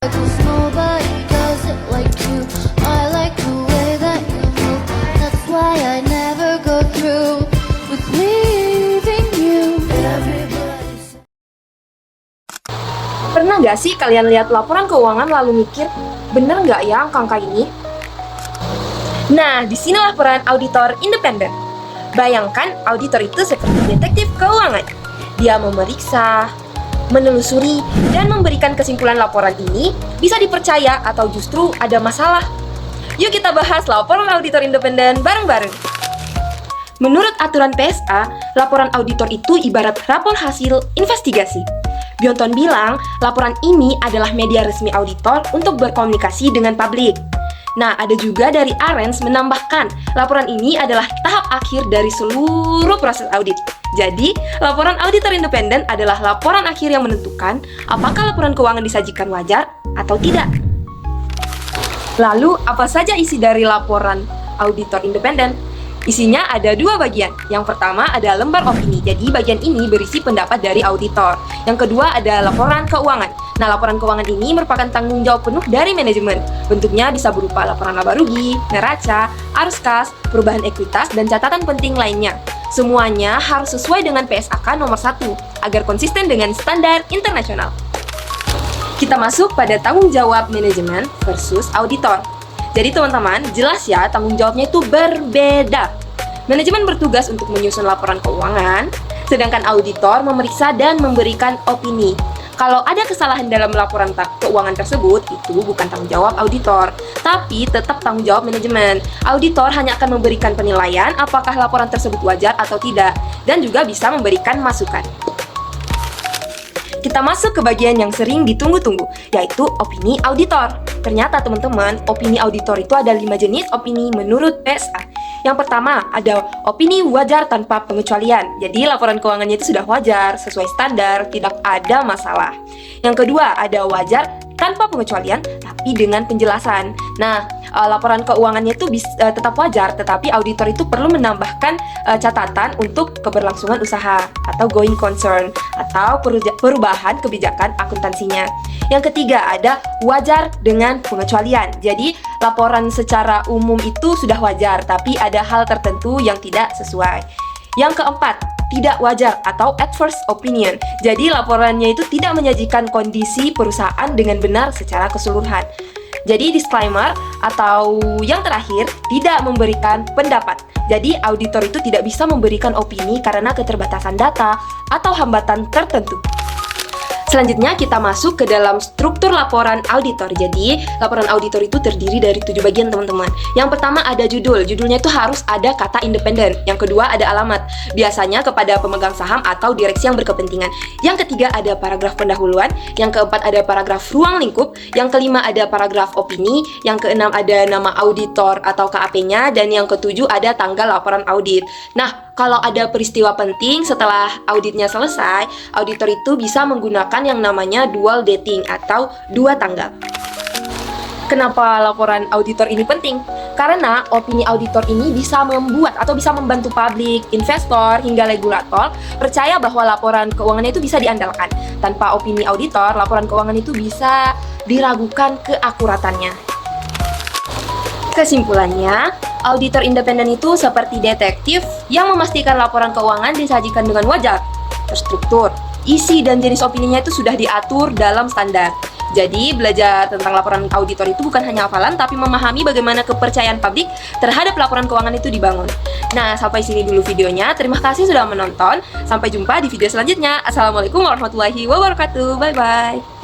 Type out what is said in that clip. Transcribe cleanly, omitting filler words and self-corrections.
'Cause nobody does it like you. I like the way that you move. That's why I never go through with leaving you. Everybody. Pernah nggak sih kalian lihat laporan keuangan lalu mikir, bener nggak ya angka-angka ini? Nah, di sinilah peran auditor independen. Bayangkan auditor itu seperti detektif keuangan. Dia memeriksa, menelusuri, dan memberikan kesimpulan laporan ini bisa dipercaya atau justru ada masalah. Yuk kita bahas laporan auditor independen bareng-bareng. Menurut aturan PSA, laporan auditor itu ibarat rapor hasil investigasi. Bionton bilang, laporan ini adalah media resmi auditor untuk berkomunikasi dengan publik. Nah, ada juga dari Arens menambahkan, laporan ini adalah tahap akhir dari seluruh proses audit. Jadi, laporan auditor independen adalah laporan akhir yang menentukan apakah laporan keuangan disajikan wajar atau tidak. Lalu, apa saja isi dari laporan auditor independen? Isinya ada dua bagian. Yang pertama ada lembar opini. Jadi bagian ini berisi pendapat dari auditor. Yang kedua ada laporan keuangan. Nah, laporan keuangan ini merupakan tanggung jawab penuh dari manajemen. Bentuknya bisa berupa laporan laba rugi, neraca, arus kas, perubahan ekuitas, dan catatan penting lainnya. Semuanya harus sesuai dengan PSAK nomor 1 agar konsisten dengan standar internasional. Kita masuk pada tanggung jawab manajemen versus auditor. Jadi teman-teman, jelas ya tanggung jawabnya itu berbeda. Manajemen bertugas untuk menyusun laporan keuangan, sedangkan auditor memeriksa dan memberikan opini. Kalau ada kesalahan dalam laporan keuangan tersebut, itu bukan tanggung jawab auditor, tapi tetap tanggung jawab manajemen. Auditor hanya akan memberikan penilaian apakah laporan tersebut wajar atau tidak, dan juga bisa memberikan masukan. Kita masuk ke bagian yang sering ditunggu-tunggu, yaitu opini auditor. Ternyata teman-teman, opini auditor itu ada 5 jenis opini menurut PSA. Yang pertama, ada opini wajar tanpa pengecualian. Jadi laporan keuangannya itu sudah wajar, sesuai standar, tidak ada masalah. Yang kedua, ada wajar tanpa pengecualian, tapi dengan penjelasan. Nah, laporan keuangannya itu tetap wajar, tetapi auditor itu perlu menambahkan catatan untuk keberlangsungan usaha atau going concern atau perubahan kebijakan akuntansinya. Yang ketiga ada wajar dengan pengecualian. Jadi laporan secara umum itu sudah wajar, tapi ada hal tertentu yang tidak sesuai. Yang keempat, tidak wajar atau adverse opinion. Jadi laporannya itu tidak menyajikan kondisi perusahaan dengan benar secara keseluruhan. Jadi disclaimer atau yang terakhir, tidak memberikan pendapat. Jadi auditor itu tidak bisa memberikan opini karena keterbatasan data atau hambatan tertentu. Selanjutnya kita masuk ke dalam struktur laporan auditor. Jadi laporan auditor itu terdiri dari 7 bagian teman-teman. Yang pertama ada judul. Judulnya itu harus ada kata independen. Yang kedua ada alamat. Biasanya kepada pemegang saham atau direksi yang berkepentingan. Yang ketiga ada paragraf pendahuluan. Yang keempat ada paragraf ruang lingkup. Yang kelima ada paragraf opini. Yang keenam ada nama auditor atau KAP-nya. Dan yang ketujuh ada tanggal laporan audit. Nah, kalau ada peristiwa penting setelah auditnya selesai, auditor itu bisa menggunakan yang namanya dual dating atau 2 tanggal. Kenapa laporan auditor ini penting? Karena opini auditor ini bisa membuat atau bisa membantu publik, investor, hingga regulator percaya bahwa laporan keuangannya itu bisa diandalkan. Tanpa opini auditor, laporan keuangan itu bisa diragukan keakuratannya. Kesimpulannya, auditor independen itu seperti detektif yang memastikan laporan keuangan disajikan dengan wajar, terstruktur, isi dan jenis opininya itu sudah diatur dalam standar. Jadi, belajar tentang laporan auditor itu bukan hanya hafalan, tapi memahami bagaimana kepercayaan publik terhadap laporan keuangan itu dibangun. Nah, sampai sini dulu videonya. Terima kasih sudah menonton. Sampai jumpa di video selanjutnya. Assalamualaikum warahmatullahi wabarakatuh. Bye-bye.